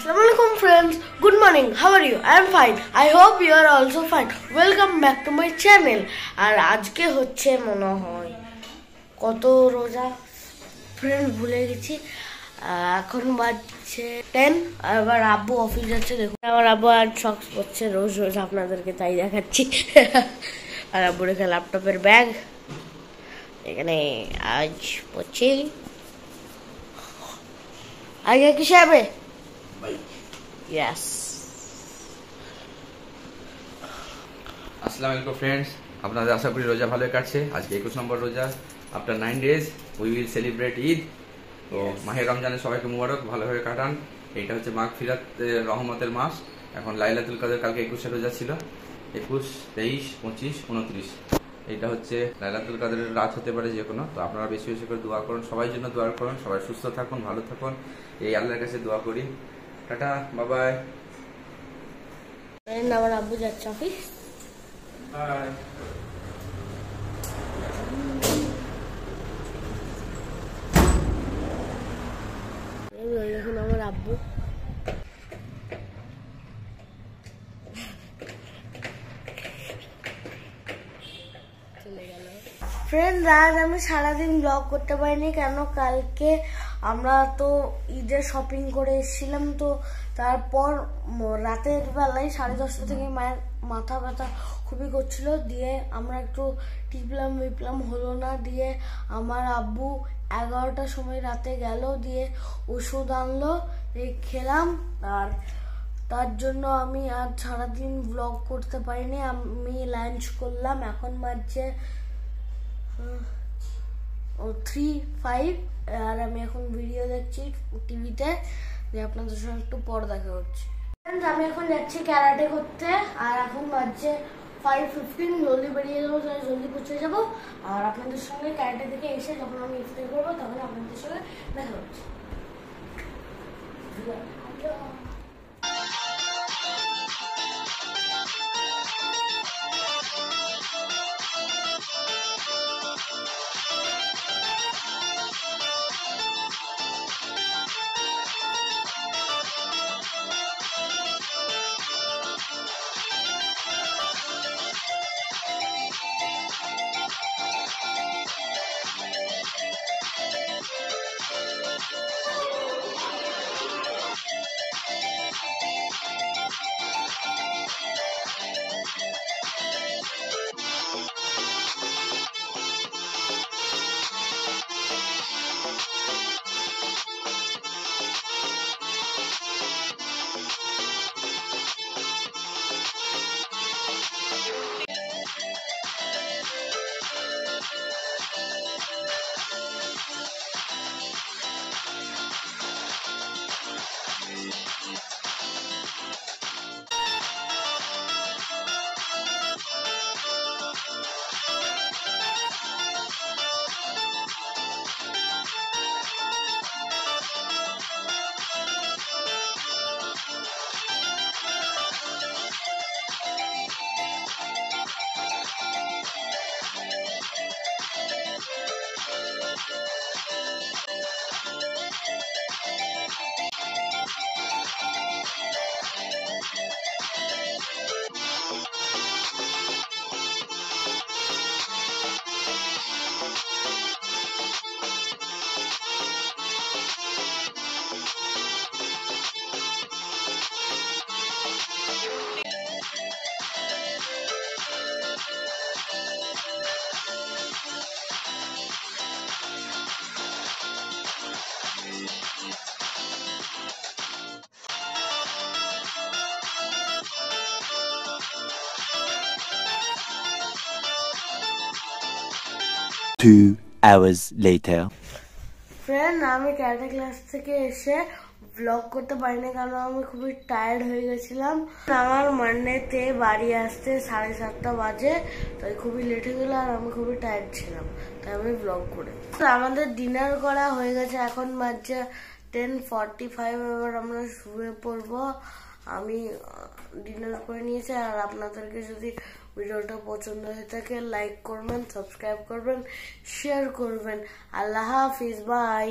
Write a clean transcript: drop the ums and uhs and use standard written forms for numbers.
Assalamualaikum friends, good morning, how are you? I am fine, I hope you are also fine. Welcome back to my channel. আর আজকে হচ্ছে মনে হয় কত রোজা friend ভুলে গেছি। এখন বাজছে 10। এবার আব্বু অফিস যাচ্ছে, দেখুন আমার আব্বু আর শক্স পরছে রোজ রোজ, আপনাদেরকে তাই দেখাচ্ছি। আর আব্বু রেখে ল্যাপটপের ব্যাগ এখানে আজ পড়ছি। আগে কিসে হবে? Yes. আসসালামু আলাইকুম ফ্রেন্ডস, আপনাদের আশা করি রোজা ভালো কাটছে। আজকে 21 নম্বর রোজা, after 9 days we will celebrate Eid. তো মাহে রমজানে সবাইকে মুবারক, ভালোভাবে কাটান। এটা হচ্ছে মাগফিরাত রহমতের মাস। এখন লাইলাতুল কদর, কালকে 21 রোজা ছিল, 21, 23, 25, 29। এটা হচ্ছে লাইলাতুল কদরের রাত হতে পারে যে কোনো। তো আপনারা বেশি বেশি করে দোয়া করুন, সবাই জন্য দোয়া করুন, সবাই সুস্থ থাকুন, ভালো থাকুন, এই আল্লাহর কাছে দোয়া করি। Tata, bye bye. আমার আব্বু যাচ্ছে অফিস। বাই। এখন আমার আব্বু চলে গেল। ফ্রেন্ড, আজ আমি সারাদিন ব্লগ করতে পারিনি, কেন কালকে আমরা তো ঈদের শপিং করে এসেছিলাম। তো তারপর রাতের বেলায় 10:30 থেকে মায়ের মাথা ব্যথা খুবই করছিল, দিয়ে আমরা একটু টিপলাম হলো না, দিয়ে আমার আব্বু 11টার সময় রাতে গেল, দিয়ে ওষুধ আনলো, খেলাম। আর তার জন্য আমি আজ সারাদিন ব্লগ করতে পারিনি। আমি লাঞ্চ করলাম, এখন বাজছে 3:05, আর আমি এখন ভিডিও দেখছি টিভিতে, যে আপনাদের সঙ্গে একটু পর দেখা হচ্ছে। আমি এখন যাচ্ছি ক্যারাটে করতে, আর এখন বাজছে 5:15। জলদি বেরিয়ে যাবো, জলদি পৌঁছে যাবো। আর আপনাদের সঙ্গে ক্যারাটে থেকে এসে যখন আমি ইফতার করবো, তখন আপনাদের সঙ্গে দেখা হচ্ছে। Two hours later. ফ্রেন্ড, আমি ক্যারাটে ক্লাস থেকে এসে ব্লগ করতে পারিনি, কারণ আমি খুবই টায়ার্ড হয়ে গেছিলাম। আমার মান্ডেতে বাড়ি আসতে 7:30 বাজে, তাই খুবই লেট হয়ে গেল, আর আমি খুবই টায়ার্ড ছিলাম, তাই আমি ব্লগ করে। আমাদের ডিনার করা হয়ে গেছে, এখন বাজছে 10:45। এবার আমরা শুয়ে পড়বো। আমি ডিনার করে নিয়েছি। আর আপনাদেরকে যদি ভিডিওটা পছন্দ হয়ে থাকে, লাইক করবেন, সাবস্ক্রাইব করবেন, শেয়ার করবেন। আল্লাহ হাফিজ, বাই।